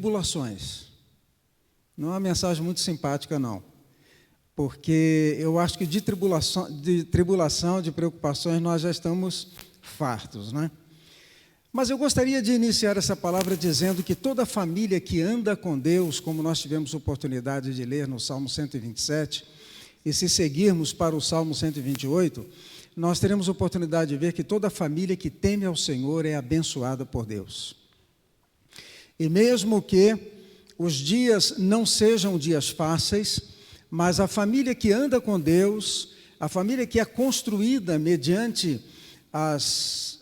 tribulações. Não é uma mensagem muito simpática, não. Porque eu acho que de tribulação, de preocupações, nós já estamos fartos, né? Mas eu gostaria de iniciar essa palavra dizendo que toda família que anda com Deus, como nós tivemos oportunidade de ler no Salmo 127, e se seguirmos para o Salmo 128, nós teremos oportunidade de ver que toda família que teme ao Senhor é abençoada por Deus. E mesmo que os dias não sejam dias fáceis, mas a família que anda com Deus, a família que é construída mediante as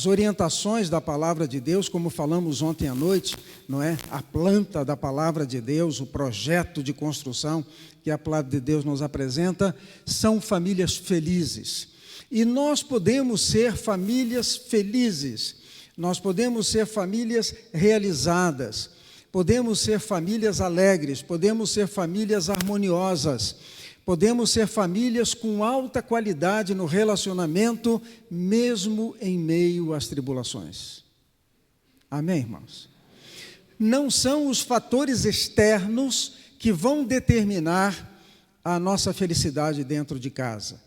orientações da palavra de Deus, como falamos ontem à noite, não é? A planta da palavra de Deus, o projeto de construção que a palavra de Deus nos apresenta, são famílias felizes. E nós podemos ser famílias felizes, nós podemos ser famílias realizadas, podemos ser famílias alegres, podemos ser famílias harmoniosas, podemos ser famílias com alta qualidade no relacionamento, mesmo em meio às tribulações. Amém, irmãos? Não são os fatores externos que vão determinar a nossa felicidade dentro de casa.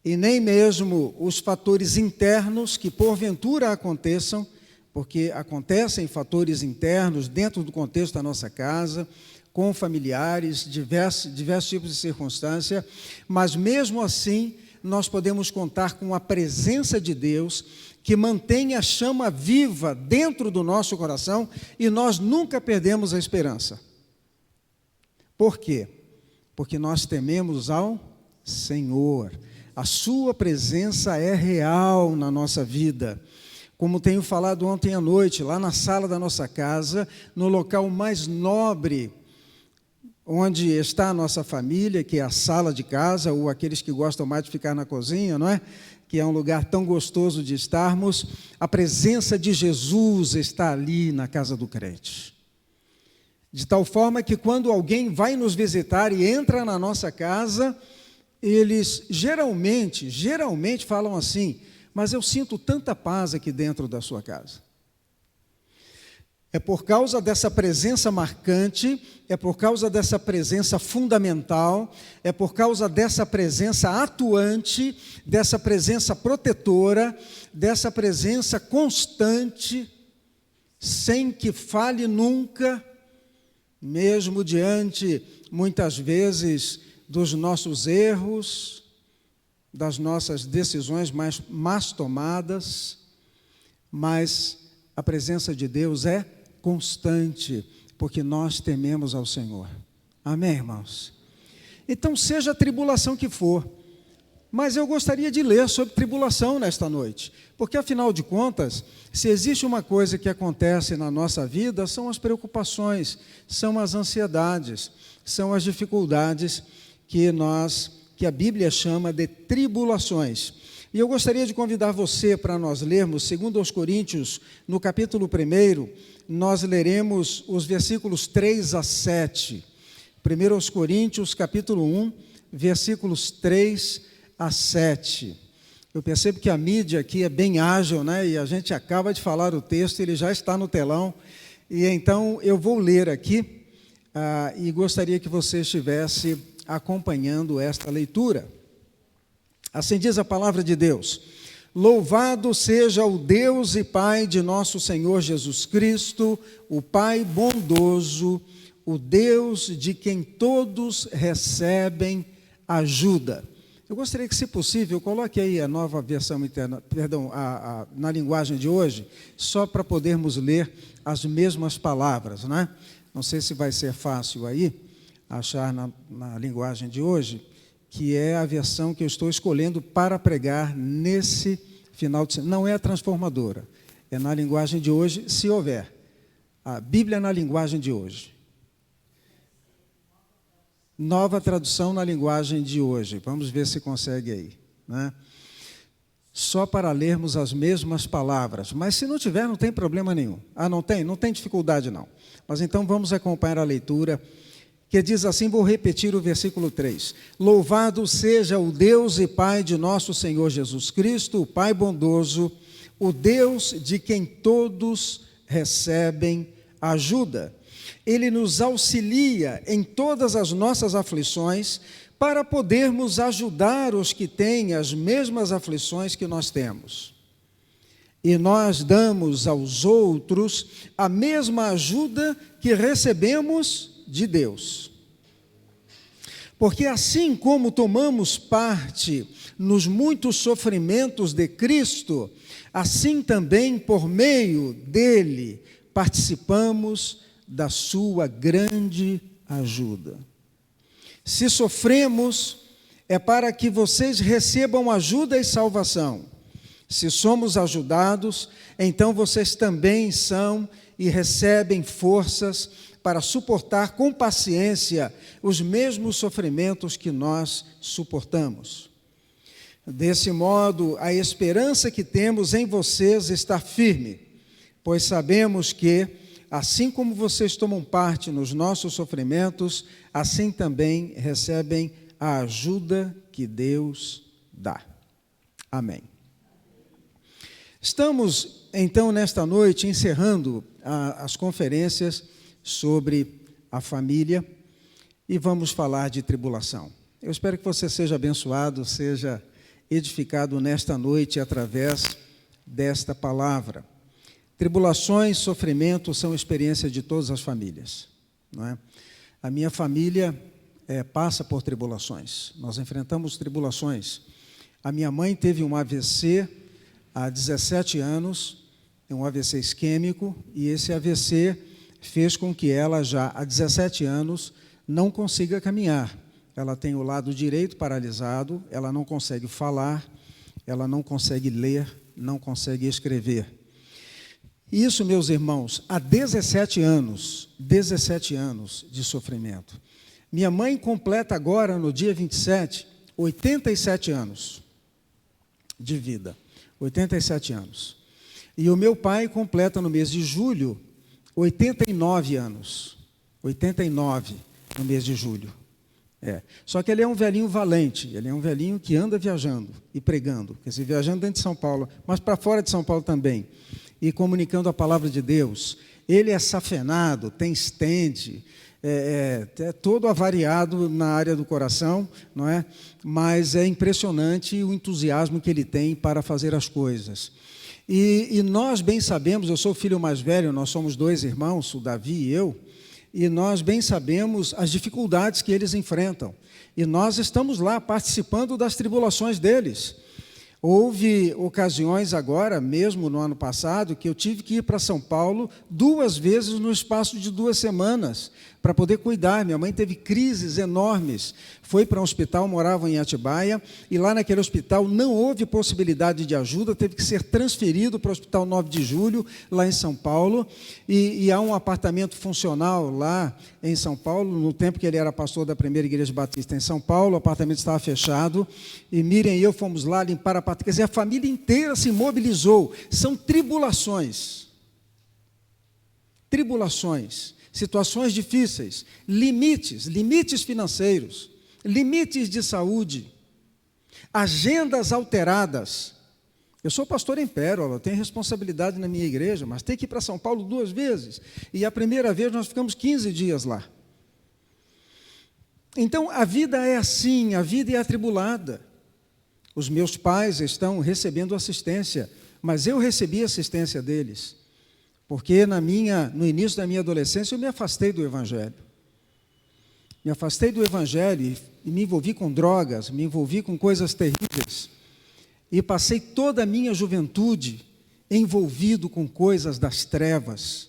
E nem mesmo os fatores internos que porventura aconteçam, porque acontecem fatores internos dentro do contexto da nossa casa, com familiares, diversos tipos de circunstância, mas mesmo assim nós podemos contar com a presença de Deus que mantém a chama viva dentro do nosso coração e nós nunca perdemos a esperança. Por quê? Porque nós tememos ao Senhor. A sua presença é real na nossa vida. Como tenho falado ontem à noite, lá na sala da nossa casa, no local mais nobre, onde está a nossa família, que é a sala de casa, ou aqueles que gostam mais de ficar na cozinha, não é? Que é um lugar tão gostoso de estarmos, a presença de Jesus está ali na casa do crente. De tal forma que quando alguém vai nos visitar e entra na nossa casa, eles geralmente falam assim: mas eu sinto tanta paz aqui dentro da sua casa. É por causa dessa presença marcante, é por causa dessa presença fundamental, é por causa dessa presença atuante, dessa presença protetora, dessa presença constante, sem que fale nunca, mesmo diante, muitas vezes, dos nossos erros, das nossas decisões mais más tomadas, mas a presença de Deus é constante, porque nós tememos ao Senhor. Amém, irmãos? Então, seja a tribulação que for, mas eu gostaria de ler sobre tribulação nesta noite, porque afinal de contas, se existe uma coisa que acontece na nossa vida, são as preocupações, são as ansiedades, são as dificuldades que a Bíblia chama de tribulações. E eu gostaria de convidar você para nós lermos, segundo aos Coríntios, no capítulo 1, nós leremos os versículos 3 a 7. 1 aos Coríntios, capítulo 1, versículos 3 a 7. Eu percebo que a mídia aqui é bem ágil, né? E a gente acaba de falar o texto, ele já está no telão. E então eu vou ler aqui e gostaria que você estivesse acompanhando esta leitura. Assim diz a palavra de Deus: louvado seja o Deus e Pai de nosso Senhor Jesus Cristo, o Pai bondoso, o Deus de quem todos recebem ajuda. Eu gostaria que, se possível, coloque aí a nova versão interna, na linguagem de hoje, só para podermos ler as mesmas palavras, né? Não sei se vai ser fácil aí achar na linguagem de hoje, que é a versão que eu estou escolhendo para pregar nesse final de semana. Não é a transformadora, é na linguagem de hoje, se houver. A Bíblia na linguagem de hoje. Nova tradução na linguagem de hoje. Vamos ver se consegue aí, né? Só para lermos as mesmas palavras. Mas se não tiver, não tem problema nenhum. Não tem dificuldade não. Mas então vamos acompanhar a leitura, que diz assim, vou repetir o versículo 3. Louvado seja o Deus e Pai de nosso Senhor Jesus Cristo, o Pai bondoso, o Deus de quem todos recebem ajuda, Ele nos auxilia em todas as nossas aflições para podermos ajudar os que têm as mesmas aflições que nós temos. E nós damos aos outros a mesma ajuda que recebemos de Deus. Porque assim como tomamos parte nos muitos sofrimentos de Cristo, assim também por meio dele participamos da sua grande ajuda. Se sofremos, é para que vocês recebam ajuda e salvação. Se somos ajudados, então vocês também são e recebem forças para suportar com paciência os mesmos sofrimentos que nós suportamos. Desse modo, a esperança que temos em vocês está firme, pois sabemos que, assim como vocês tomam parte nos nossos sofrimentos, assim também recebem a ajuda que Deus dá. Amém. Estamos, então, nesta noite, encerrando as conferências sobre a família e vamos falar de tribulação. Eu espero que você seja abençoado, seja edificado nesta noite através desta palavra. Tribulações, sofrimentos são experiência de todas as famílias, não é? A minha família passa por tribulações, nós enfrentamos tribulações. A minha mãe teve um AVC há 17 anos, um AVC isquêmico, e esse AVC fez com que ela já há 17 anos não consiga caminhar. Ela tem o lado direito paralisado, ela não consegue falar, ela não consegue ler, não consegue escrever. Isso, meus irmãos, há 17 anos de sofrimento. Minha mãe completa agora, no dia 27, 87 anos de vida. 87 anos. E o meu pai completa no mês de julho 89 anos. 89 no mês de julho. Só que ele é um velhinho valente, ele é um velhinho que anda viajando e pregando, quer dizer, viajando dentro de São Paulo, mas para fora de São Paulo também, e comunicando a palavra de Deus. Ele é safenado, tem stand, é todo avariado na área do coração, não é? Mas é impressionante o entusiasmo que ele tem para fazer as coisas. E nós bem sabemos, eu sou o filho mais velho, nós somos 2 irmãos, o Davi e eu, e nós bem sabemos as dificuldades que eles enfrentam. E nós estamos lá participando das tribulações deles. Houve ocasiões agora, mesmo no ano passado, que eu tive que ir para São Paulo 2 vezes no espaço de 2 semanas, para poder cuidar. Minha mãe teve crises enormes, foi para um hospital, morava em Atibaia, e lá naquele hospital não houve possibilidade de ajuda, teve que ser transferido para o Hospital 9 de Julho, lá em São Paulo, e há um apartamento funcional lá em São Paulo, no tempo que ele era pastor da primeira igreja batista em São Paulo, o apartamento estava fechado, e Miriam e eu fomos lá limpar a apartamento, quer dizer, a família inteira se mobilizou. São tribulações, situações difíceis, limites financeiros, limites de saúde, agendas alteradas. Eu sou pastor em Pérola, eu tenho responsabilidade na minha igreja, mas tenho que ir para São Paulo 2 vezes. E a primeira vez nós ficamos 15 dias lá. Então, a vida é assim, a vida é atribulada. Os meus pais estão recebendo assistência, mas eu recebi assistência deles. Porque no início da minha adolescência eu me afastei do Evangelho. Me afastei do Evangelho e me envolvi com drogas, me envolvi com coisas terríveis. E passei toda a minha juventude envolvido com coisas das trevas,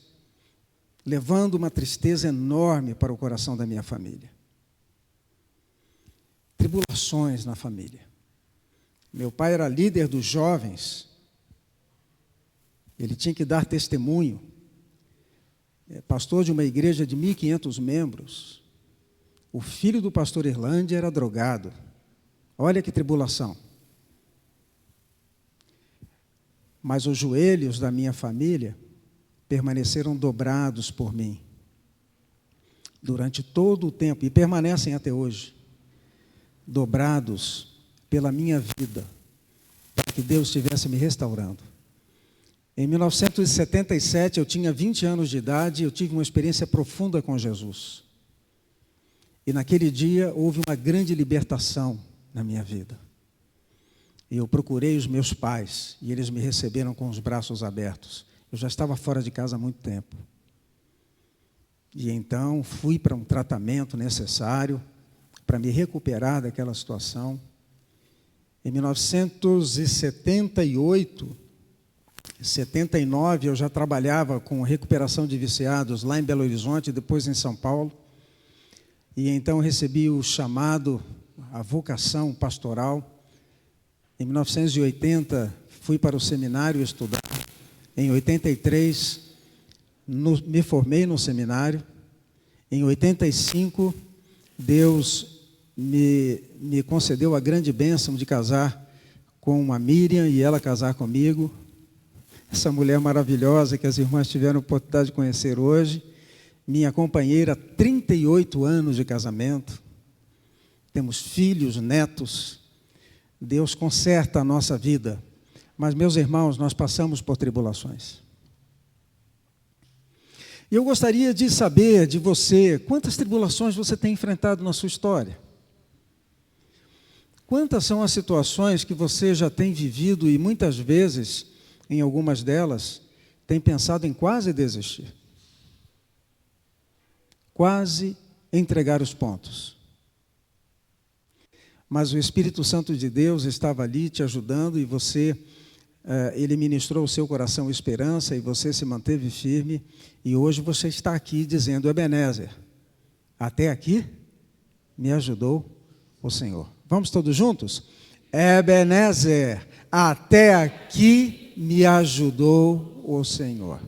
levando uma tristeza enorme para o coração da minha família. Tribulações na família. Meu pai era líder dos jovens. Ele tinha que dar testemunho. Pastor de uma igreja de 1.500 membros. O filho do pastor Irlande era drogado. Olha que tribulação. Mas os joelhos da minha família permaneceram dobrados por mim. Durante todo o tempo, e permanecem até hoje. Dobrados pela minha vida. Para que Deus estivesse me restaurando. Em 1977, eu tinha 20 anos de idade e eu tive uma experiência profunda com Jesus. E naquele dia houve uma grande libertação na minha vida. E eu procurei os meus pais e eles me receberam com os braços abertos. Eu já estava fora de casa há muito tempo. E então fui para um tratamento necessário para me recuperar daquela situação. Em 1978, 79, eu já trabalhava com recuperação de viciados lá em Belo Horizonte, depois em São Paulo. E então recebi o chamado, a vocação pastoral. Em 1980, fui para o seminário estudar. Em 83, me formei no seminário. Em 85, Deus me concedeu a grande bênção de casar com a Miriam e ela casar comigo. Essa mulher maravilhosa que as irmãs tiveram a oportunidade de conhecer hoje. Minha companheira, 38 anos de casamento. Temos filhos, netos. Deus conserta a nossa vida. Mas, meus irmãos, nós passamos por tribulações. E eu gostaria de saber de você, quantas tribulações você tem enfrentado na sua história? Quantas são as situações que você já tem vivido e muitas vezes, em algumas delas, tem pensado em quase desistir? Quase entregar os pontos. Mas o Espírito Santo de Deus estava ali te ajudando e ele ministrou o seu coração esperança e você se manteve firme. E hoje você está aqui dizendo: Ebenezer, até aqui me ajudou o Senhor. Vamos todos juntos? Ebenezer, até aqui me ajudou o Senhor.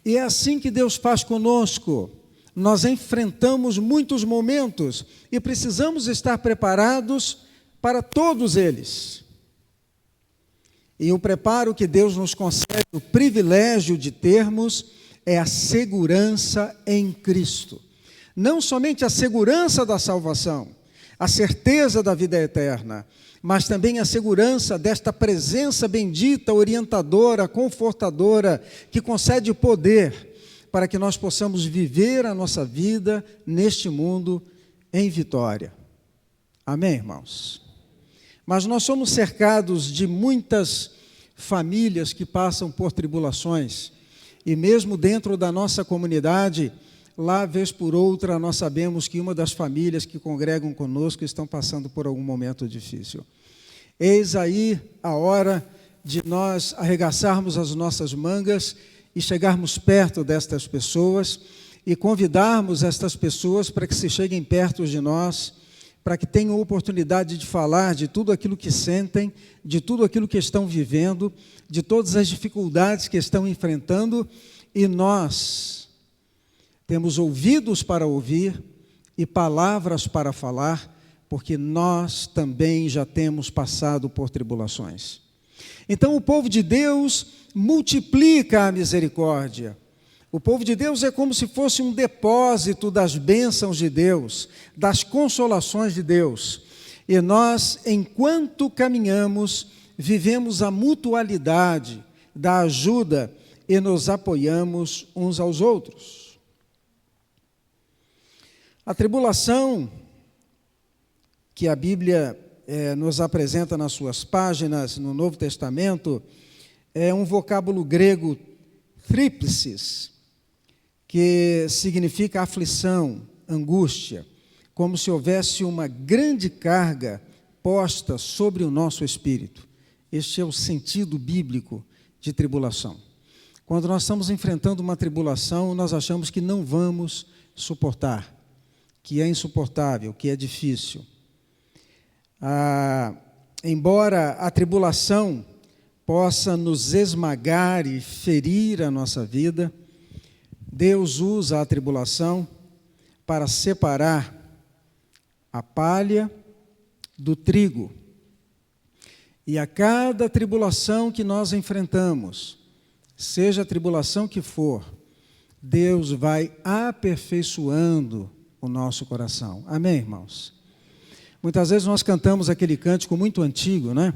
E é assim que Deus faz conosco. Nós enfrentamos muitos momentos e precisamos estar preparados para todos eles. E o preparo que Deus nos concede, o privilégio de termos, é a segurança em Cristo. Não somente a segurança da salvação, a certeza da vida eterna, mas também a segurança desta presença bendita, orientadora, confortadora, que concede poder para que nós possamos viver a nossa vida neste mundo em vitória. Amém, irmãos? Mas nós somos cercados de muitas famílias que passam por tribulações, e mesmo dentro da nossa comunidade, lá, vez por outra, nós sabemos que uma das famílias que congregam conosco estão passando por algum momento difícil. Eis aí a hora de nós arregaçarmos as nossas mangas e chegarmos perto destas pessoas e convidarmos estas pessoas para que se cheguem perto de nós, para que tenham oportunidade de falar de tudo aquilo que sentem, de tudo aquilo que estão vivendo, de todas as dificuldades que estão enfrentando, e nós temos ouvidos para ouvir e palavras para falar, porque nós também já temos passado por tribulações. Então o povo de Deus multiplica a misericórdia. O povo de Deus é como se fosse um depósito das bênçãos de Deus, das consolações de Deus. E nós, enquanto caminhamos, vivemos a mutualidade da ajuda e nos apoiamos uns aos outros. A tribulação que a Bíblia nos apresenta nas suas páginas, no Novo Testamento, é um vocábulo grego, tríplices, que significa aflição, angústia, como se houvesse uma grande carga posta sobre o nosso espírito. Este é o sentido bíblico de tribulação. Quando nós estamos enfrentando uma tribulação, nós achamos que não vamos suportar, que é insuportável, que é difícil. Embora a tribulação possa nos esmagar e ferir a nossa vida, Deus usa a tribulação para separar a palha do trigo. E a cada tribulação que nós enfrentamos, seja a tribulação que for, Deus vai aperfeiçoando o nosso coração. Amém, irmãos? Muitas vezes nós cantamos aquele cântico muito antigo, né?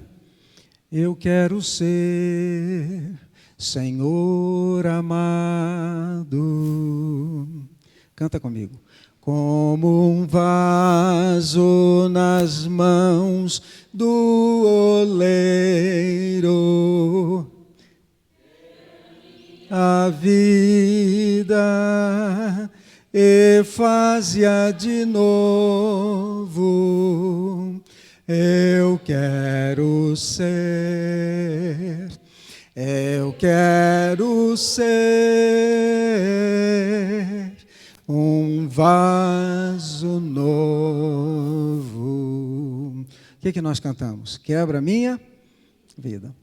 Eu quero ser, Senhor amado. Canta comigo. Como um vaso nas mãos do oleiro, a vida e fazia de novo. Eu quero ser um vaso novo. O que nós cantamos? Quebra a minha vida.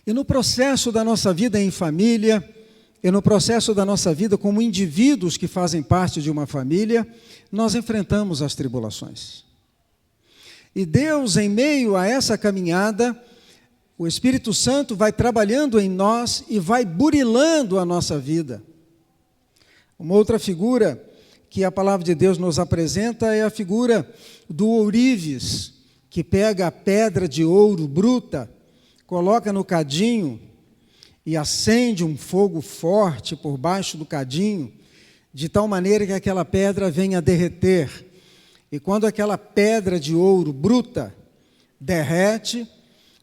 E no processo da nossa vida em família, e no processo da nossa vida como indivíduos que fazem parte de uma família, nós enfrentamos as tribulações. E Deus, em meio a essa caminhada, o Espírito Santo vai trabalhando em nós e vai burilando a nossa vida. Uma outra figura que a palavra de Deus nos apresenta é a figura do ourives, que pega a pedra de ouro bruta, coloca no cadinho e acende um fogo forte por baixo do cadinho, de tal maneira que aquela pedra venha a derreter. E quando aquela pedra de ouro bruta derrete,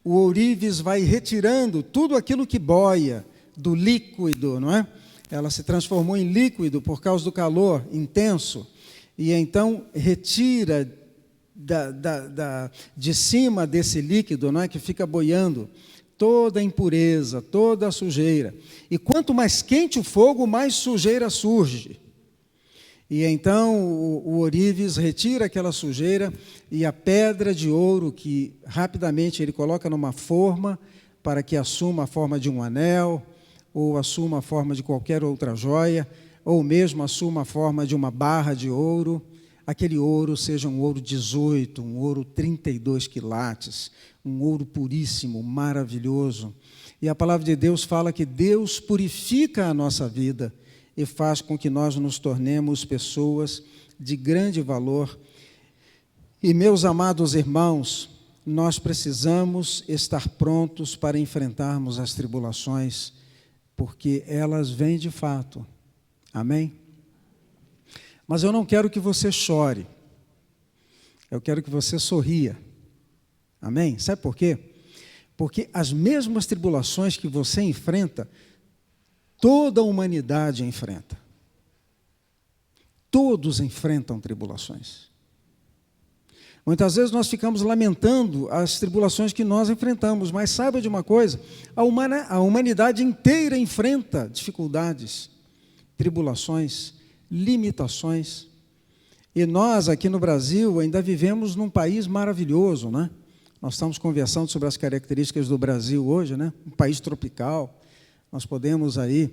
o ourives vai retirando tudo aquilo que boia do líquido, não é? Ela se transformou em líquido por causa do calor intenso, e então retira de cima desse líquido, não é, que fica boiando, toda a impureza, toda a sujeira. E quanto mais quente o fogo, mais sujeira surge. E então o ourives retira aquela sujeira e a pedra de ouro, que rapidamente ele coloca numa forma, para que assuma a forma de um anel, ou assuma a forma de qualquer outra joia, ou mesmo assuma a forma de uma barra de ouro, aquele ouro seja um ouro 18, um ouro 32 quilates, um ouro puríssimo, maravilhoso. E a palavra de Deus fala que Deus purifica a nossa vida e faz com que nós nos tornemos pessoas de grande valor. E, meus amados irmãos, nós precisamos estar prontos para enfrentarmos as tribulações, porque elas vêm de fato. Amém? Mas eu não quero que você chore. Eu quero que você sorria. Amém? Sabe por quê? Porque as mesmas tribulações que você enfrenta, toda a humanidade enfrenta. Todos enfrentam tribulações. Muitas vezes nós ficamos lamentando as tribulações que nós enfrentamos, mas saiba de uma coisa, a humanidade inteira enfrenta dificuldades, tribulações, limitações. E nós aqui no Brasil ainda vivemos num país maravilhoso, né? Nós estamos conversando sobre as características do Brasil hoje, né? Um país tropical. Nós podemos aí,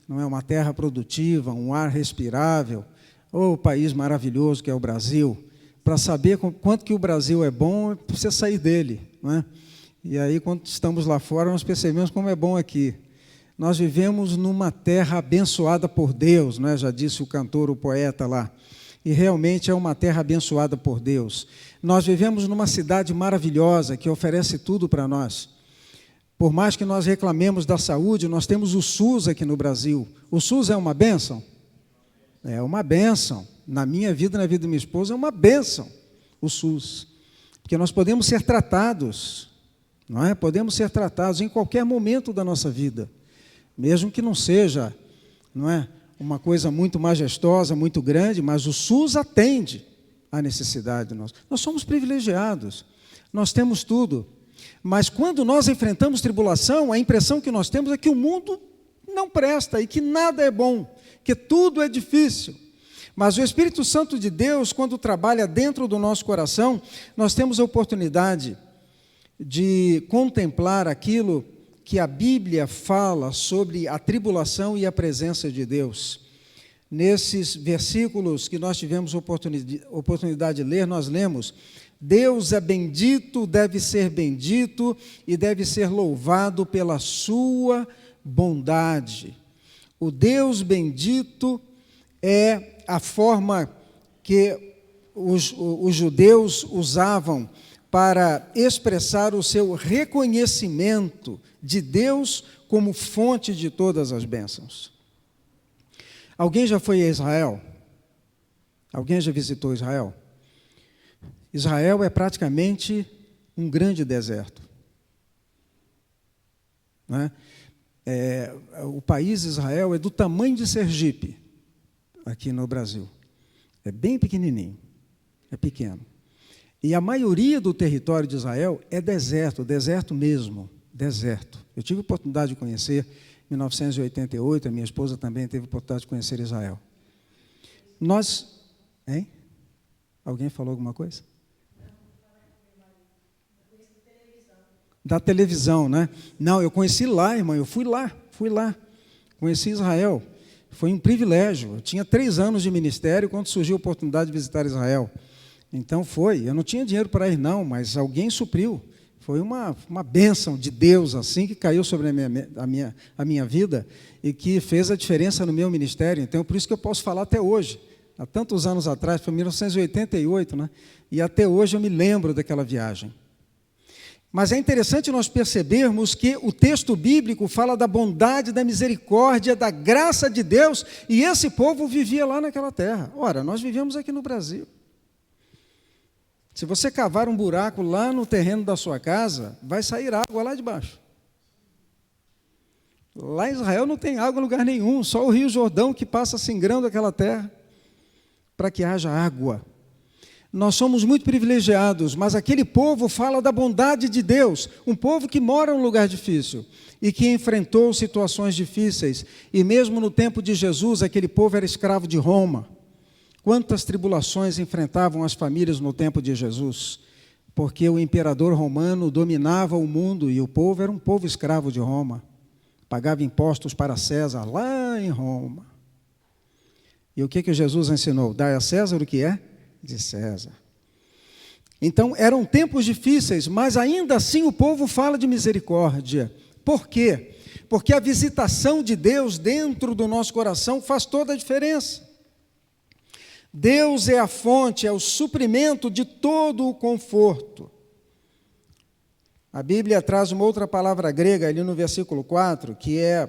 não é, uma terra produtiva, um ar respirável, ou o país maravilhoso que é o Brasil. Para saber quanto que o Brasil é bom, precisa sair dele, não é? E aí, quando estamos lá fora, nós percebemos como é bom aqui. Nós vivemos numa terra abençoada por Deus, não é? Já disse o cantor, o poeta lá. E realmente é uma terra abençoada por Deus. Nós vivemos numa cidade maravilhosa que oferece tudo para nós. Por mais que nós reclamemos da saúde, nós temos o SUS aqui no Brasil. O SUS é uma bênção? É uma bênção. Na minha vida, na vida da minha esposa, é uma bênção o SUS. Porque nós podemos ser tratados, não é? Podemos ser tratados em qualquer momento da nossa vida. Mesmo que não seja, não é, uma coisa muito majestosa, muito grande, mas o SUS atende à necessidade nossa. Nós somos privilegiados, nós temos tudo. Mas quando nós enfrentamos tribulação, a impressão que nós temos é que o mundo não presta e que nada é bom, que tudo é difícil. Mas o Espírito Santo de Deus, quando trabalha dentro do nosso coração, nós temos a oportunidade de contemplar aquilo que a Bíblia fala sobre a tribulação e a presença de Deus. Nesses versículos que nós tivemos oportunidade de ler, nós lemos: Deus é bendito, deve ser bendito e deve ser louvado pela sua bondade. O Deus bendito é a forma que os judeus usavam para expressar o seu reconhecimento de Deus como fonte de todas as bênçãos. Alguém já foi a Israel? Alguém já visitou Israel? Israel é praticamente um grande deserto. Não é? O país Israel é do tamanho de Sergipe, aqui no Brasil. É bem pequenininho, é pequeno. E a maioria do território de Israel é deserto, deserto mesmo, deserto. Eu tive a oportunidade de conhecer, em 1988, a minha esposa também teve a oportunidade de conhecer Israel. Hein? Alguém falou alguma coisa? Da televisão, né? Não, eu conheci lá, irmão, eu fui lá. Conheci Israel. Foi um privilégio. Eu tinha 3 anos de ministério quando surgiu a oportunidade de visitar Israel. Então eu não tinha dinheiro para ir não, mas alguém supriu. Foi uma bênção de Deus assim que caiu sobre a minha vida e que fez a diferença no meu ministério. Então, por isso que eu posso falar até hoje. Há tantos anos atrás, foi em 1988, né? E até hoje eu me lembro daquela viagem. Mas é interessante nós percebermos que o texto bíblico fala da bondade, da misericórdia, da graça de Deus, e esse povo vivia lá naquela terra. Ora, nós vivemos aqui no Brasil. Se você cavar um buraco lá no terreno da sua casa, vai sair água lá de baixo. Lá em Israel não tem água em lugar nenhum, só o Rio Jordão que passa singrando aquela terra para que haja água. Nós somos muito privilegiados, mas aquele povo fala da bondade de Deus, um povo que mora em um lugar difícil e que enfrentou situações difíceis, e mesmo no tempo de Jesus, aquele povo era escravo de Roma. Quantas tribulações enfrentavam as famílias no tempo de Jesus? Porque o imperador romano dominava o mundo e o povo era um povo escravo de Roma. Pagava impostos para César lá em Roma. E o que Jesus ensinou? Dai a César o que é de César. Então, eram tempos difíceis, mas ainda assim o povo fala de misericórdia. Por quê? Porque a visitação de Deus dentro do nosso coração faz toda a diferença. Deus é a fonte, é o suprimento de todo o conforto. A Bíblia traz uma outra palavra grega ali no versículo 4, que é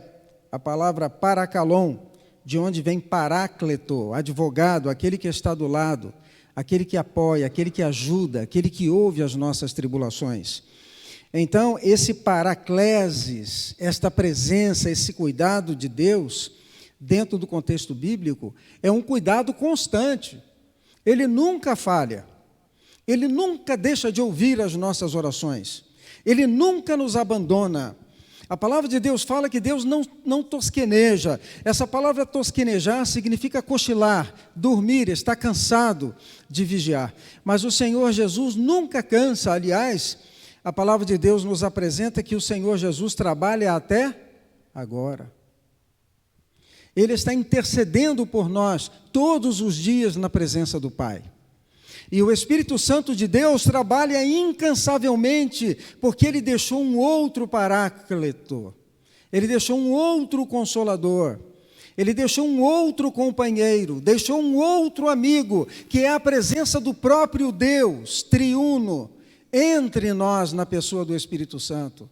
a palavra parakalon, de onde vem paráclito, advogado, aquele que está do lado, aquele que apoia, aquele que ajuda, aquele que ouve as nossas tribulações. Então, esse paracleses, esta presença, esse cuidado de Deus, dentro do contexto bíblico, é um cuidado constante. Ele nunca falha. Ele nunca deixa de ouvir as nossas orações. Ele nunca nos abandona. A palavra de Deus fala que Deus não tosqueneja. Essa palavra tosquenejar significa cochilar, dormir, estar cansado de vigiar. Mas o Senhor Jesus nunca cansa. Aliás, a palavra de Deus nos apresenta que o Senhor Jesus trabalha até agora. Ele está intercedendo por nós todos os dias na presença do Pai. E o Espírito Santo de Deus trabalha incansavelmente, porque Ele deixou um outro paráclito, Ele deixou um outro consolador, Ele deixou um outro companheiro, deixou um outro amigo, que é a presença do próprio Deus, triuno, entre nós na pessoa do Espírito Santo.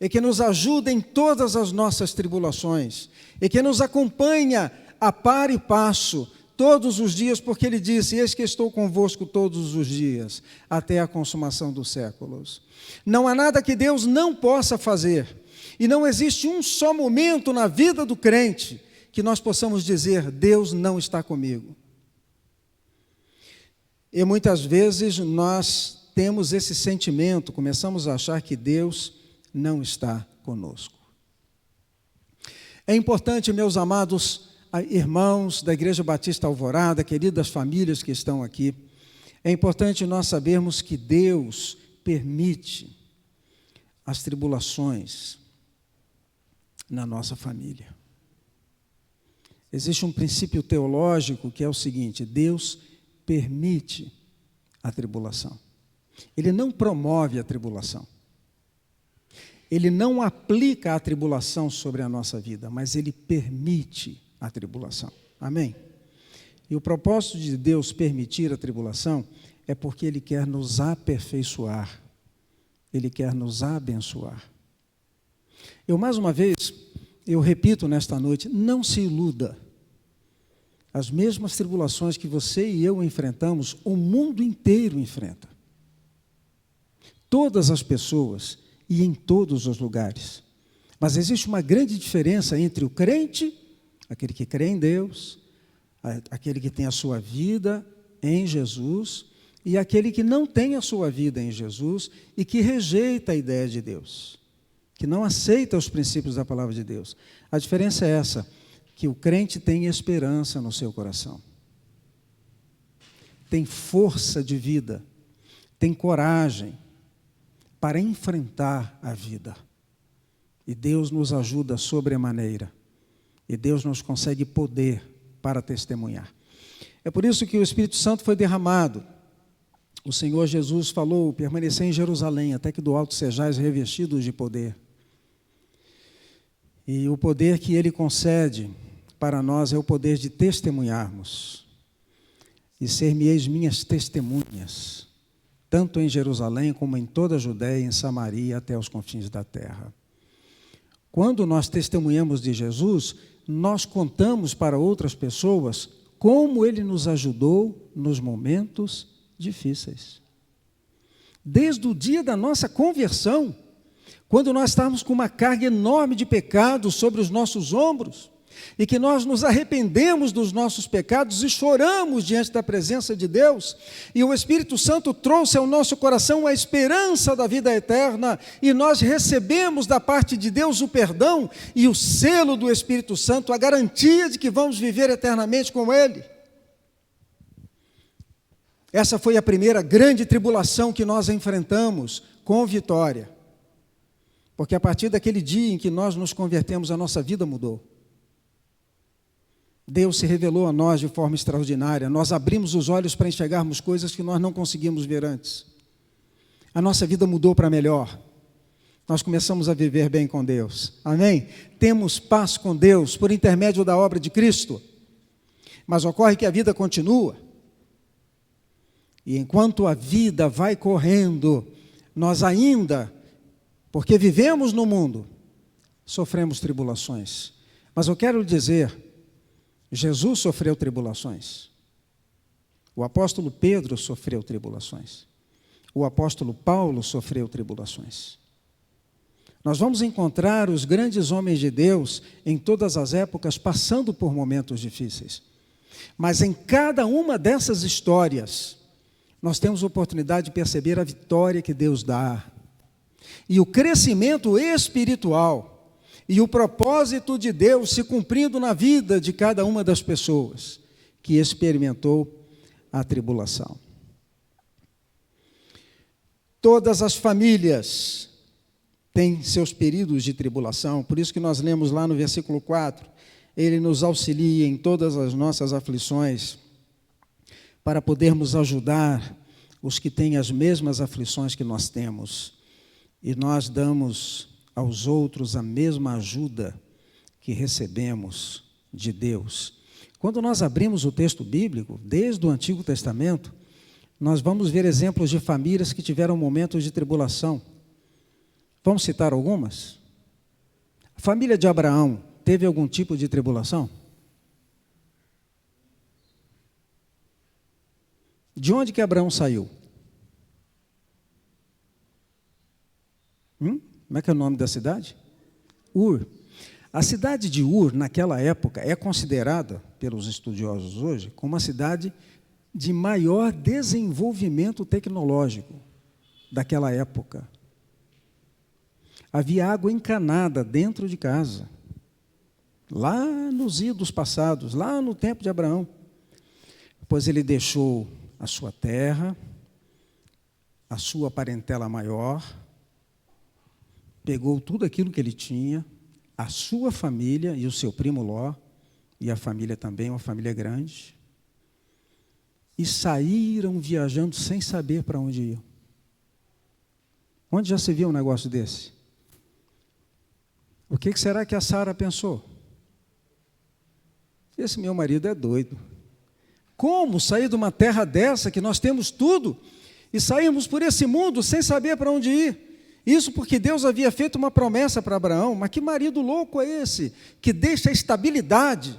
E que nos ajuda em todas as nossas tribulações, e que nos acompanha a par e passo, todos os dias, porque Ele disse, eis que estou convosco todos os dias, até a consumação dos séculos. Não há nada que Deus não possa fazer, e não existe um só momento na vida do crente, que nós possamos dizer, Deus não está comigo. E muitas vezes nós temos esse sentimento, começamos a achar que Deus não está conosco. É importante, meus amados irmãos da Igreja Batista Alvorada, queridas famílias que estão aqui, é importante nós sabermos que Deus permite as tribulações na nossa família. Existe um princípio teológico que é o seguinte: Deus permite a tribulação. Ele não promove a tribulação. Ele não aplica a tribulação sobre a nossa vida, mas Ele permite a tribulação. Amém? E o propósito de Deus permitir a tribulação é porque Ele quer nos aperfeiçoar, Ele quer nos abençoar. Mais uma vez, eu repito nesta noite, não se iluda. As mesmas tribulações que você e eu enfrentamos, o mundo inteiro enfrenta. Todas as pessoas e em todos os lugares. Mas existe uma grande diferença entre o crente, aquele que crê em Deus, aquele que tem a sua vida em Jesus, e aquele que não tem a sua vida em Jesus e que rejeita a ideia de Deus, que não aceita os princípios da palavra de Deus. A diferença é essa, que o crente tem esperança no seu coração, tem força de vida, tem coragem para enfrentar a vida. E Deus nos ajuda sobremaneira. E Deus nos consegue poder para testemunhar. É por isso que o Espírito Santo foi derramado. O Senhor Jesus falou, permanecer em Jerusalém, até que do alto sejais revestidos de poder. E o poder que Ele concede para nós é o poder de testemunharmos. E ser-me-eis minhas testemunhas, tanto em Jerusalém como em toda a Judéia, em Samaria, até os confins da terra. Quando nós testemunhamos de Jesus, nós contamos para outras pessoas como Ele nos ajudou nos momentos difíceis. Desde o dia da nossa conversão, quando nós estávamos com uma carga enorme de pecados sobre os nossos ombros, e que nós nos arrependemos dos nossos pecados e choramos diante da presença de Deus, e o Espírito Santo trouxe ao nosso coração a esperança da vida eterna, e nós recebemos da parte de Deus o perdão e o selo do Espírito Santo, a garantia de que vamos viver eternamente com Ele. Essa foi a primeira grande tribulação que nós enfrentamos com vitória, porque a partir daquele dia em que nós nos convertemos, a nossa vida mudou. Deus se revelou a nós de forma extraordinária. Nós abrimos os olhos para enxergarmos coisas que nós não conseguimos ver antes. A nossa vida mudou para melhor. Nós começamos a viver bem com Deus. Amém? Temos paz com Deus por intermédio da obra de Cristo. Mas ocorre que a vida continua. E enquanto a vida vai correndo, nós ainda, porque vivemos no mundo, sofremos tribulações. Mas eu quero dizer, Jesus sofreu tribulações. O apóstolo Pedro sofreu tribulações. O apóstolo Paulo sofreu tribulações. Nós vamos encontrar os grandes homens de Deus em todas as épocas passando por momentos difíceis. Mas em cada uma dessas histórias, nós temos a oportunidade de perceber a vitória que Deus dá. E o crescimento espiritual e o propósito de Deus se cumprindo na vida de cada uma das pessoas que experimentou a tribulação. Todas as famílias têm seus períodos de tribulação, por isso que nós lemos lá no versículo 4, Ele nos auxilia em todas as nossas aflições, para podermos ajudar os que têm as mesmas aflições que nós temos, e nós damos aos outros a mesma ajuda que recebemos de Deus. Quando nós abrimos o texto bíblico, desde o Antigo Testamento, nós vamos ver exemplos de famílias que tiveram momentos de tribulação. Vamos citar algumas? A família de Abraão teve algum tipo de tribulação? De onde que Abraão saiu? Como é que é o nome da cidade? Ur. A cidade de Ur, naquela época, é considerada, pelos estudiosos hoje, como a cidade de maior desenvolvimento tecnológico daquela época. Havia água encanada dentro de casa, lá nos idos passados, lá no tempo de Abraão. Pois ele deixou a sua terra, a sua parentela maior, pegou tudo aquilo que ele tinha, a sua família e o seu primo Ló, e a família também, uma família grande, e saíram viajando sem saber para onde iam. Onde já se viu um negócio desse? O que será que a Sara pensou? Esse meu marido é doido. Como sair de uma terra dessa, que nós temos tudo, e sairmos por esse mundo sem saber para onde ir? Isso porque Deus havia feito uma promessa para Abraão. Mas que marido louco é esse, que deixa a estabilidade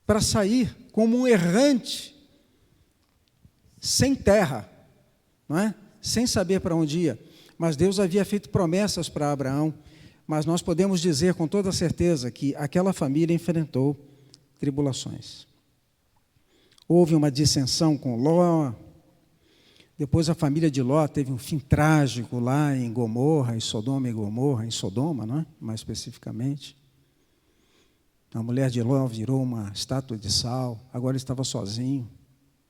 para sair como um errante, sem terra, não é? Sem saber para onde ia. Mas Deus havia feito promessas para Abraão. Mas nós podemos dizer com toda certeza que aquela família enfrentou tribulações. Houve uma dissensão com Ló. Depois a família de Ló teve um fim trágico lá em Gomorra, em Sodoma e Gomorra, em Sodoma, não é? Mais especificamente. A mulher de Ló virou uma estátua de sal, agora estava sozinho.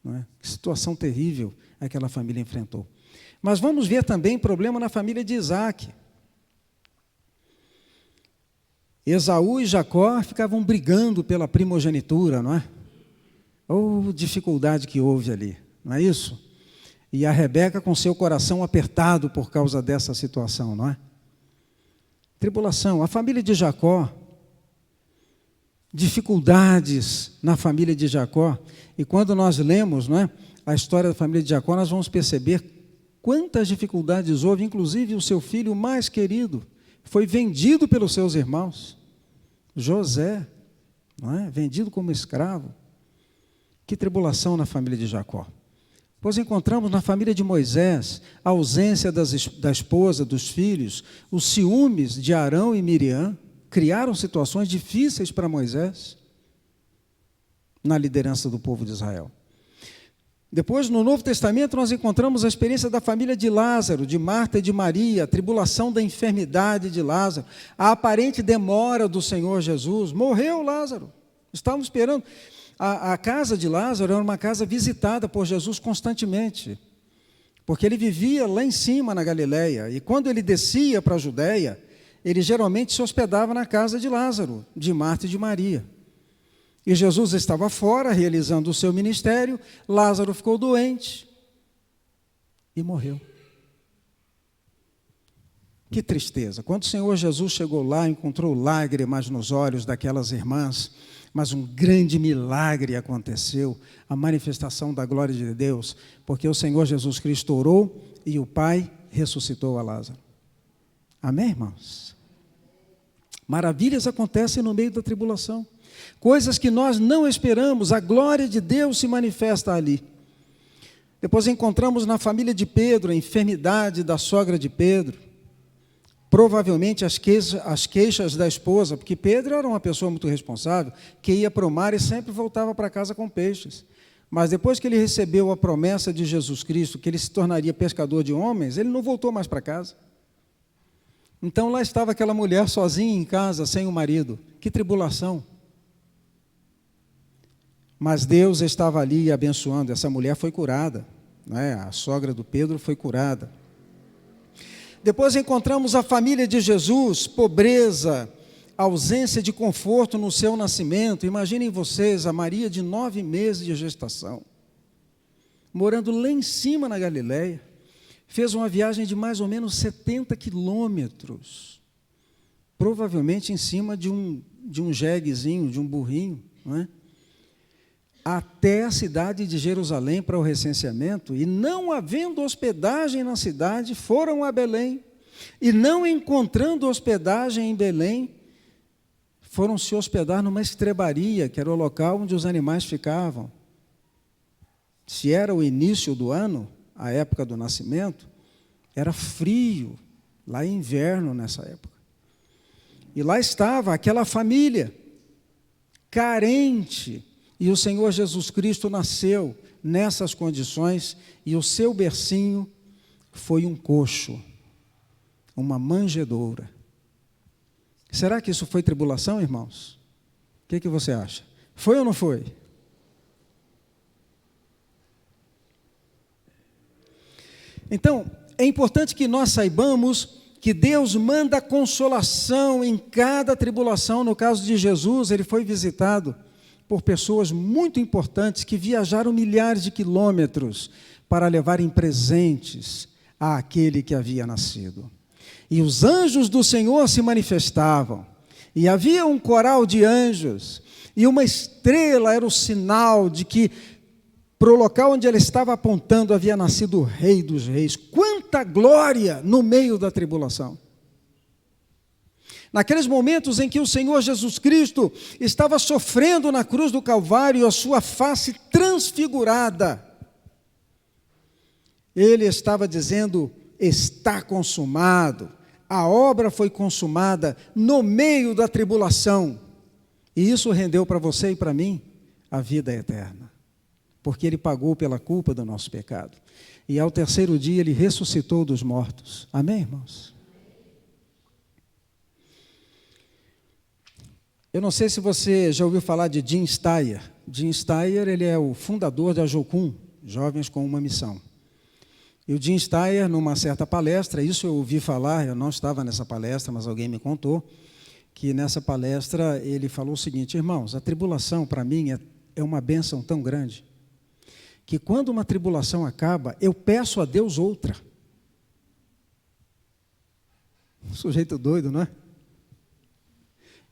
Não é? Que situação terrível aquela família enfrentou. Mas vamos ver também problema na família de Isaac. Esaú e Jacó ficavam brigando pela primogenitura, não é? Ou dificuldade que houve ali, não é isso? E a Rebeca com seu coração apertado por causa dessa situação, não é? Tribulação. A família de Jacó, dificuldades na família de Jacó. E quando nós lemos, não é, a história da família de Jacó, nós vamos perceber quantas dificuldades houve, inclusive o seu filho mais querido foi vendido pelos seus irmãos, José, não é? Vendido como escravo. Que tribulação na família de Jacó. Pois encontramos na família de Moisés a ausência da esposa, dos filhos, os ciúmes de Arão e Miriam, criaram situações difíceis para Moisés na liderança do povo de Israel. Depois, no Novo Testamento, nós encontramos a experiência da família de Lázaro, de Marta e de Maria, a tribulação da enfermidade de Lázaro, a aparente demora do Senhor Jesus. Morreu Lázaro, estávamos esperando. A casa de Lázaro era uma casa visitada por Jesus constantemente, porque ele vivia lá em cima na Galileia, e quando ele descia para a Judéia, ele geralmente se hospedava na casa de Lázaro, de Marta e de Maria. E Jesus estava fora, realizando o seu ministério, Lázaro ficou doente e morreu. Que tristeza. Quando o Senhor Jesus chegou lá, encontrou lágrimas nos olhos daquelas irmãs, mas um grande milagre aconteceu, a manifestação da glória de Deus, porque o Senhor Jesus Cristo orou e o Pai ressuscitou a Lázaro. Amém, irmãos? Maravilhas acontecem no meio da tribulação. Coisas que nós não esperamos, a glória de Deus se manifesta ali. Depois encontramos na família de Pedro a enfermidade da sogra de Pedro. Provavelmente as queixas da esposa, porque Pedro era uma pessoa muito responsável, que ia para o mar e sempre voltava para casa com peixes. Mas depois que ele recebeu a promessa de Jesus Cristo, que ele se tornaria pescador de homens, ele não voltou mais para casa. Então lá estava aquela mulher sozinha em casa, sem o marido. Que tribulação! Mas Deus estava ali abençoando, essa mulher foi curada, não é? A sogra do Pedro foi curada. Depois encontramos a família de Jesus, pobreza, ausência de conforto no seu nascimento. Imaginem vocês, a Maria de 9 meses de gestação, morando lá em cima na Galileia, fez uma viagem de mais ou menos 70 quilômetros, provavelmente em cima de um jeguezinho, de um burrinho, não é? Até a cidade de Jerusalém para o recenseamento, e não havendo hospedagem na cidade, foram a Belém, e não encontrando hospedagem em Belém, foram se hospedar numa estrebaria, que era o local onde os animais ficavam. Se era o início do ano, a época do nascimento, era frio, lá é inverno nessa época. E lá estava aquela família, carente, e o Senhor Jesus Cristo nasceu nessas condições, e o seu bercinho foi um coxo, uma manjedoura. Será que isso foi tribulação, irmãos? O que você acha? Foi ou não foi? Então, é importante que nós saibamos que Deus manda consolação em cada tribulação. No caso de Jesus, ele foi visitado por pessoas muito importantes que viajaram milhares de quilômetros para levarem presentes àquele que havia nascido. E os anjos do Senhor se manifestavam, e havia um coral de anjos, E uma estrela era o sinal de que, para o local onde ela estava apontando, havia nascido o Rei dos Reis. Quanta glória no meio da tribulação! Naqueles momentos em que o Senhor Jesus Cristo estava sofrendo na cruz do Calvário, a sua face transfigurada, ele estava dizendo: está consumado. A obra foi consumada no meio da tribulação. E isso rendeu para você e para mim a vida eterna, porque ele pagou pela culpa do nosso pecado. E ao terceiro dia ele ressuscitou dos mortos. Amém, irmãos? Eu não sei se você já ouviu falar de Jim Steyer. Jim Steyer, ele é o fundador da Jocum, Jovens com uma Missão. E o Jim Steyer, numa certa palestra, isso eu ouvi falar, eu não estava nessa palestra, mas alguém me contou, que nessa palestra ele falou o seguinte: irmãos, a tribulação para mim é uma bênção tão grande, que quando uma tribulação acaba, eu peço a Deus outra. Sujeito doido, não é?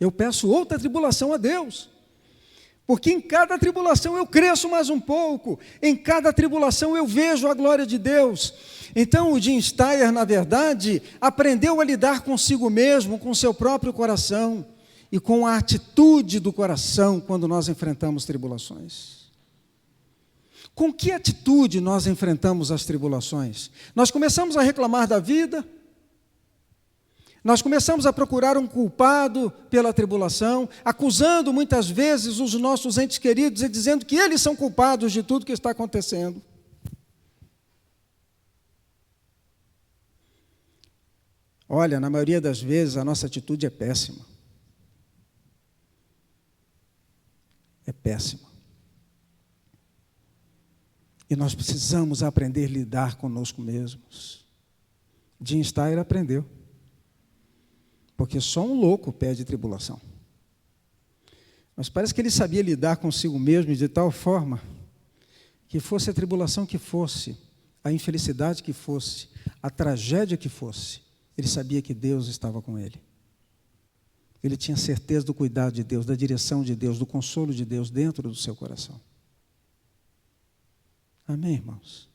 Eu peço outra tribulação a Deus, porque em cada tribulação eu cresço mais um pouco, em cada tribulação eu vejo a glória de Deus. Então o Jim Steyer, na verdade, aprendeu a lidar consigo mesmo, com seu próprio coração, e com a atitude do coração quando nós enfrentamos tribulações. Com que atitude nós enfrentamos as tribulações? Nós começamos a reclamar da vida, nós começamos a procurar um culpado pela tribulação, acusando muitas vezes os nossos entes queridos e dizendo que eles são culpados de tudo que está acontecendo. Olha, na maioria das vezes a nossa atitude é péssima. É péssima. E nós precisamos aprender a lidar conosco mesmos. Jim Steyer aprendeu. Porque só um louco pede tribulação. Mas parece que ele sabia lidar consigo mesmo de tal forma que fosse a tribulação que fosse, a infelicidade que fosse, a tragédia que fosse, ele sabia que Deus estava com ele. Ele tinha certeza do cuidado de Deus, da direção de Deus, do consolo de Deus dentro do seu coração. Amém, irmãos?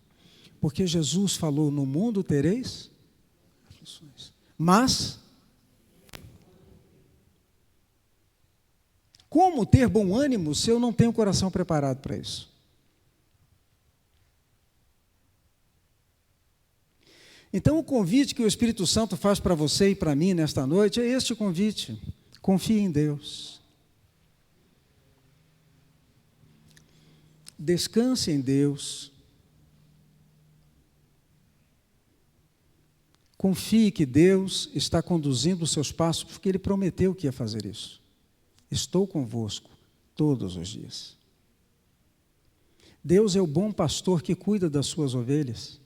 Porque Jesus falou: no mundo tereis aflições, mas como ter bom ânimo se eu não tenho o coração preparado para isso? Então, o convite que o Espírito Santo faz para você e para mim nesta noite é este convite: confie em Deus. Descanse em Deus. Confie que Deus está conduzindo os seus passos, porque Ele prometeu que ia fazer isso. Estou convosco todos os dias. Deus é o bom pastor que cuida das suas ovelhas.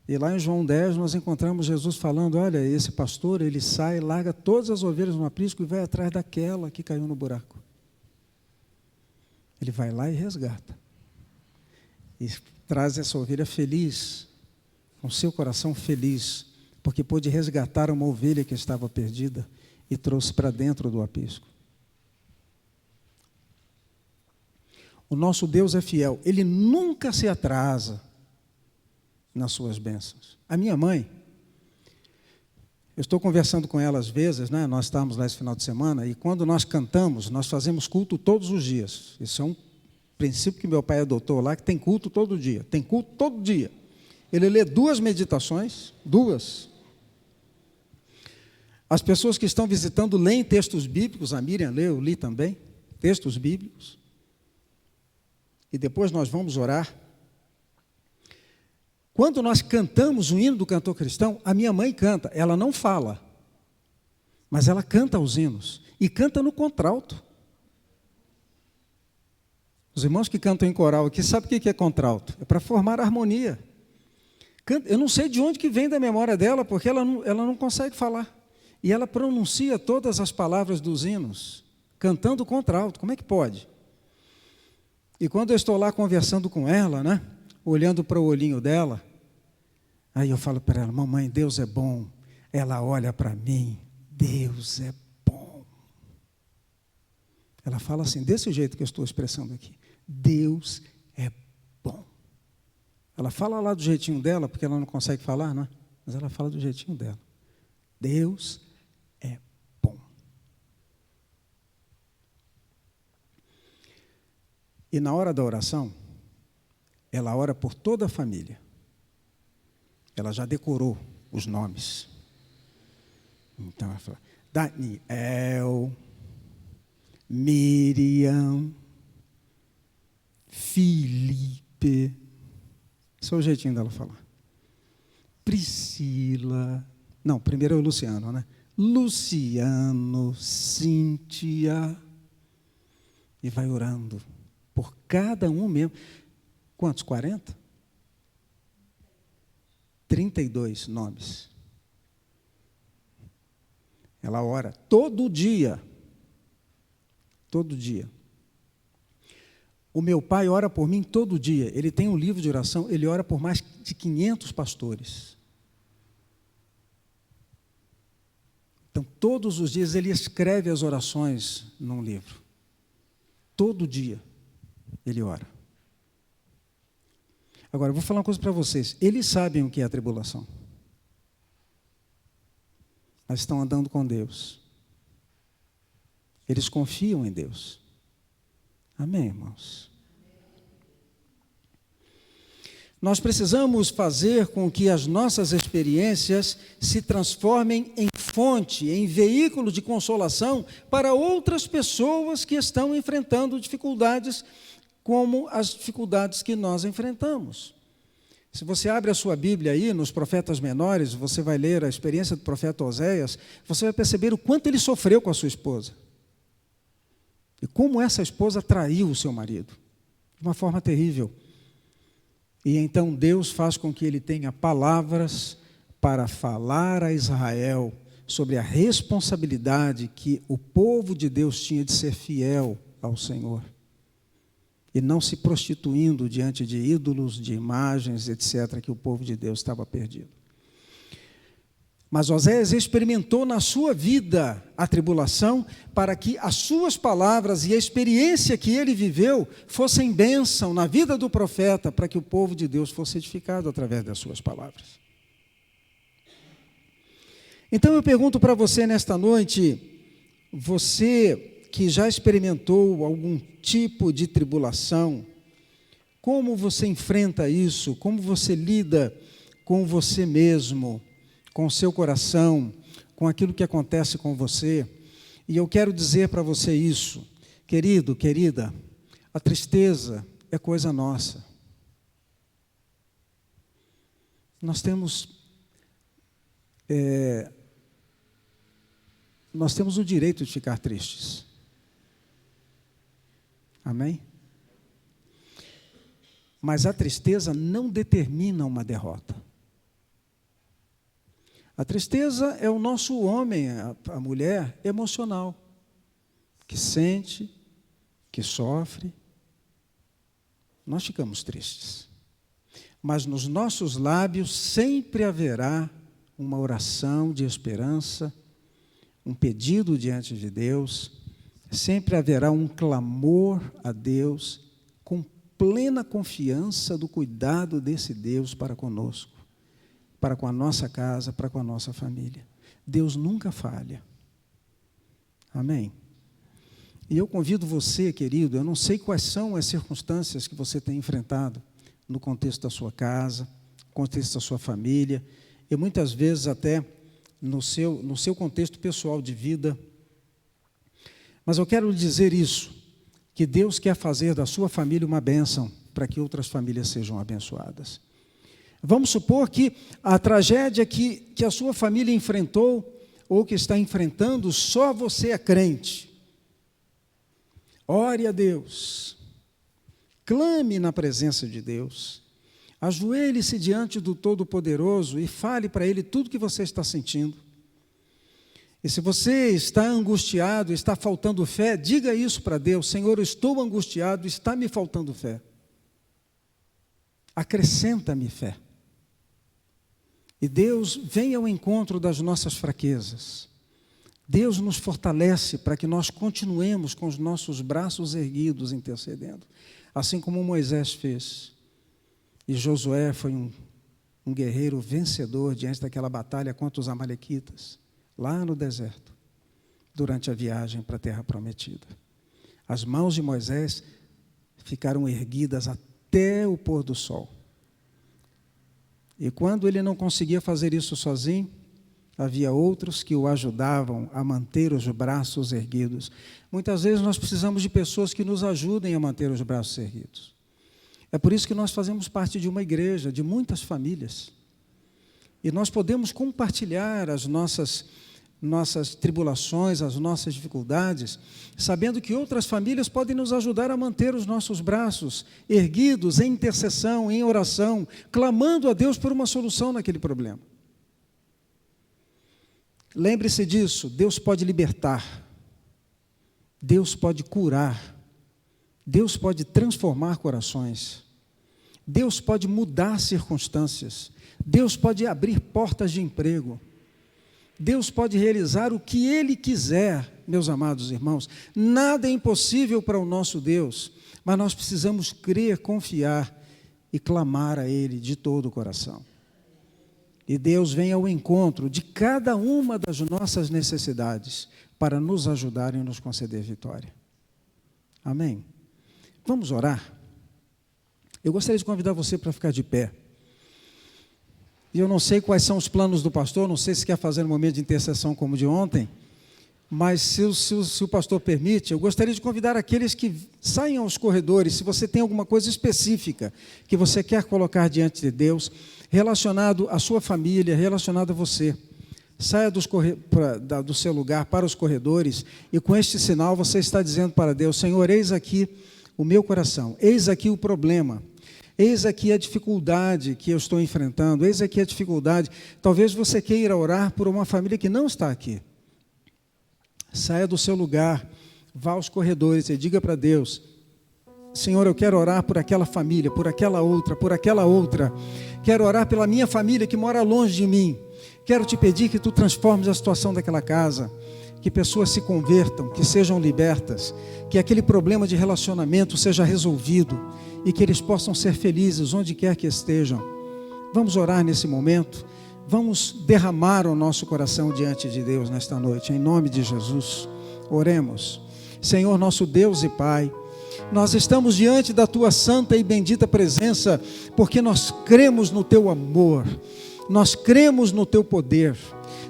E lá em João 10 nós encontramos Jesus falando: olha, esse pastor, ele sai, larga todas as ovelhas no aprisco e vai atrás daquela que caiu no buraco. Ele vai lá e resgata. E traz essa ovelha feliz, com seu coração feliz, porque pôde resgatar uma ovelha que estava perdida e trouxe para dentro do aprisco. O nosso Deus é fiel, Ele nunca se atrasa nas suas bênçãos. A minha mãe, eu estou conversando com ela às vezes, né? Nós estávamos lá esse final de semana, e quando nós cantamos, nós fazemos culto todos os dias. Isso é um princípio que meu pai adotou lá, que tem culto todo dia. Tem culto todo dia. Ele lê 2 meditações, 2. As pessoas que estão visitando leem textos bíblicos, a Miriam lê, eu li também, textos bíblicos. E depois nós vamos orar. Quando nós cantamos o hino do cantor cristão, a minha mãe canta, ela não fala, mas ela canta os hinos, e canta no contralto. Os irmãos que cantam em coral aqui sabem o que é contralto? É para formar harmonia. Eu não sei de onde que vem da memória dela, porque ela não consegue falar. E ela pronuncia todas as palavras dos hinos, cantando contralto. Como é que pode? E quando eu estou lá conversando com ela, né, olhando para o olhinho dela, aí eu falo para ela: mamãe, Deus é bom. Ela olha para mim: Deus é bom. Ela fala assim, desse jeito que eu estou expressando aqui. Deus é bom. Ela fala lá do jeitinho dela, porque ela não consegue falar, não é? Mas ela fala do jeitinho dela. Deus é bom. E na hora da oração, ela ora por toda a família. Ela já decorou os nomes. Então ela fala, Daniel, Miriam, Felipe. Esse é o jeitinho dela falar. Priscila. Não, primeiro é o Luciano, né? Luciano, Cíntia. E vai orando por cada um mesmo. Quantos? 40? 32 nomes. Ela ora todo dia. Todo dia. O meu pai ora por mim todo dia. Ele tem um livro de oração, ele ora por mais de 500 pastores. Então, todos os dias ele escreve as orações num livro. Todo dia ele ora. Agora, eu vou falar uma coisa para vocês. Eles sabem o que é a tribulação. Mas estão andando com Deus. Eles confiam em Deus. Amém, irmãos? Nós precisamos fazer com que as nossas experiências se transformem em fonte, em veículo de consolação para outras pessoas que estão enfrentando dificuldades como as dificuldades que nós enfrentamos. Se você abre a sua Bíblia aí, nos profetas menores, você vai ler a experiência do profeta Oséias, você vai perceber o quanto ele sofreu com a sua esposa. E como essa esposa traiu o seu marido, de uma forma terrível. E então Deus faz com que ele tenha palavras para falar a Israel sobre a responsabilidade que o povo de Deus tinha de ser fiel ao Senhor. E não se prostituindo diante de ídolos, de imagens, etc., que o povo de Deus estava perdido. Mas Oséias experimentou na sua vida a tribulação para que as suas palavras e a experiência que ele viveu fossem bênção na vida do profeta, para que o povo de Deus fosse edificado através das suas palavras. Então eu pergunto para você nesta noite, você que já experimentou algum tipo de tribulação, como você enfrenta isso? Como você lida com você mesmo, com o seu coração, com aquilo que acontece com você? E eu quero dizer para você isso, querido, querida, a tristeza é coisa nossa. Nós temos o direito de ficar tristes. Amém? Mas a tristeza não determina uma derrota. A tristeza é o nosso homem, a mulher emocional, que sente, que sofre. Nós ficamos tristes. Mas nos nossos lábios sempre haverá uma oração de esperança, um pedido diante de Deus. Sempre haverá um clamor a Deus, com plena confiança do cuidado desse Deus para conosco, para com a nossa casa, para com a nossa família. Deus nunca falha. Amém? E eu convido você, querido, eu não sei quais são as circunstâncias que você tem enfrentado no contexto da sua casa, no contexto da sua família, e muitas vezes até no seu contexto pessoal de vida. Mas eu quero lhe dizer isso, que Deus quer fazer da sua família uma bênção, para que outras famílias sejam abençoadas. Vamos supor que a tragédia que a sua família enfrentou, ou que está enfrentando, só você é crente. Ore a Deus, clame na presença de Deus, ajoelhe-se diante do Todo-Poderoso e fale para Ele tudo que você está sentindo. E se você está angustiado, está faltando fé, diga isso para Deus: Senhor, eu estou angustiado, está me faltando fé. Acrescenta-me fé. E Deus vem ao encontro das nossas fraquezas. Deus nos fortalece para que nós continuemos com os nossos braços erguidos intercedendo, assim como Moisés fez. E Josué foi um guerreiro vencedor diante daquela batalha contra os amalequitas, lá no deserto, durante a viagem para a terra prometida. As mãos de Moisés ficaram erguidas até o pôr do sol. E quando ele não conseguia fazer isso sozinho, havia outros que o ajudavam a manter os braços erguidos. Muitas vezes nós precisamos de pessoas que nos ajudem a manter os braços erguidos. É por isso que nós fazemos parte de uma igreja, de muitas famílias. E nós podemos compartilhar as nossas tribulações, as nossas dificuldades, sabendo que outras famílias podem nos ajudar a manter os nossos braços erguidos em intercessão, em oração, clamando a Deus por uma solução naquele problema. Lembre-se disso, Deus pode libertar, Deus pode curar, Deus pode transformar corações, Deus pode mudar circunstâncias, Deus pode abrir portas de emprego, Deus pode realizar o que Ele quiser, meus amados irmãos. Nada é impossível para o nosso Deus, mas nós precisamos crer, confiar e clamar a Ele de todo o coração. E Deus vem ao encontro de cada uma das nossas necessidades para nos ajudar e nos conceder vitória. Amém? Vamos orar? Eu gostaria de convidar você para ficar de pé. E eu não sei quais são os planos do pastor, não sei se quer fazer um momento de intercessão como o de ontem, mas se o pastor permite, eu gostaria de convidar aqueles que saiam aos corredores, se você tem alguma coisa específica que você quer colocar diante de Deus, relacionado à sua família, relacionado a você. Saia do seu lugar para os corredores e com este sinal você está dizendo para Deus: Senhor, eis aqui o meu coração, eis aqui o problema, eis aqui a dificuldade que eu estou enfrentando, eis aqui a dificuldade. Talvez você queira orar por uma família que não está aqui. Saia do seu lugar, vá aos corredores e diga para Deus: Senhor, eu quero orar por aquela família, por aquela outra. Quero orar pela minha família que mora longe de mim. Quero te pedir que tu transformes a situação daquela casa, que pessoas se convertam, que sejam libertas, que aquele problema de relacionamento seja resolvido e que eles possam ser felizes onde quer que estejam. Vamos orar nesse momento, vamos derramar o nosso coração diante de Deus nesta noite, em nome de Jesus. Oremos. Senhor, nosso Deus e Pai, nós estamos diante da Tua santa e bendita presença, porque nós cremos no Teu amor, nós cremos no Teu poder,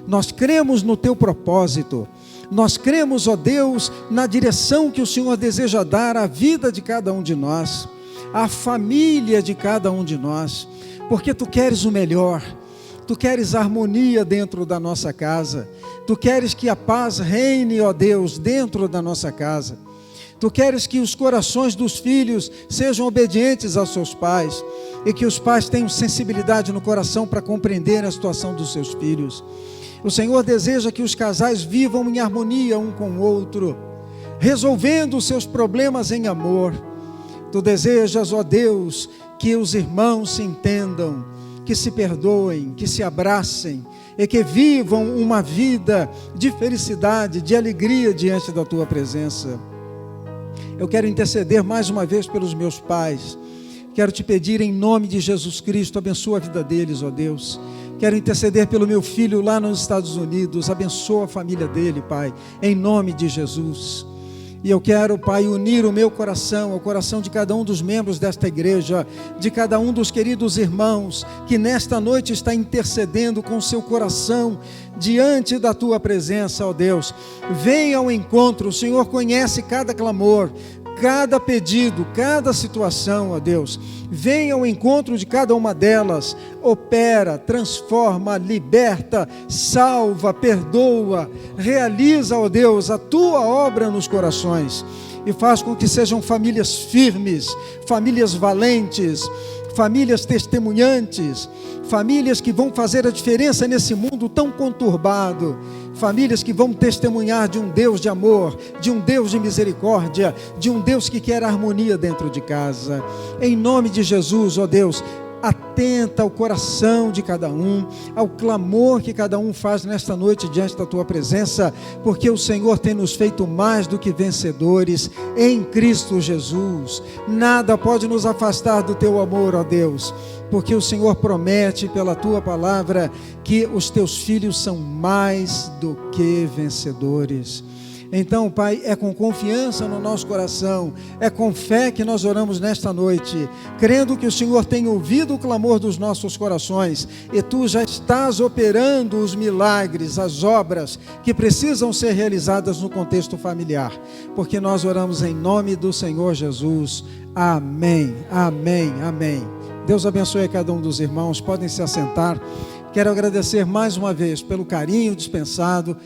nós cremos no Teu propósito, nós cremos, ó Deus, na direção que o Senhor deseja dar à vida de cada um de nós, à família de cada um de nós, porque Tu queres o melhor, Tu queres harmonia dentro da nossa casa, Tu queres que a paz reine, ó Deus, dentro da nossa casa. Tu queres que os corações dos filhos sejam obedientes aos seus pais e que os pais tenham sensibilidade no coração para compreender a situação dos seus filhos. O Senhor deseja que os casais vivam em harmonia um com o outro, resolvendo os seus problemas em amor. Tu desejas, ó Deus, que os irmãos se entendam, que se perdoem, que se abracem e que vivam uma vida de felicidade, de alegria diante da Tua presença. Eu quero interceder mais uma vez pelos meus pais. Quero te pedir em nome de Jesus Cristo, abençoa a vida deles, ó Deus. Quero interceder pelo meu filho lá nos Estados Unidos, abençoa a família dele, Pai, em nome de Jesus. E eu quero, Pai, unir o meu coração ao coração de cada um dos membros desta igreja, de cada um dos queridos irmãos que nesta noite está intercedendo com o seu coração diante da Tua presença, ó Deus. Venha ao encontro, o Senhor conhece cada clamor, cada pedido, cada situação, ó Deus. Venha ao encontro de cada uma delas, opera, transforma, liberta, salva, perdoa, realiza, ó Deus, a Tua obra nos corações e faz com que sejam famílias firmes, famílias valentes, famílias testemunhantes, famílias que vão fazer a diferença nesse mundo tão conturbado, famílias que vão testemunhar de um Deus de amor, de um Deus de misericórdia, de um Deus que quer harmonia dentro de casa. Em nome de Jesus, ó Deus, atenta ao coração de cada um, ao clamor que cada um faz nesta noite diante da tua presença, porque o Senhor tem nos feito mais do que vencedores em Cristo Jesus. Nada pode nos afastar do teu amor, ó Deus, porque o Senhor promete pela tua palavra que os teus filhos são mais do que vencedores. Então, Pai, é com confiança no nosso coração, é com fé que nós oramos nesta noite, crendo que o Senhor tem ouvido o clamor dos nossos corações e Tu já estás operando os milagres, as obras que precisam ser realizadas no contexto familiar, porque nós oramos em nome do Senhor Jesus. Amém, amém, amém. Deus abençoe a cada um dos irmãos, podem se assentar. Quero agradecer mais uma vez pelo carinho dispensado.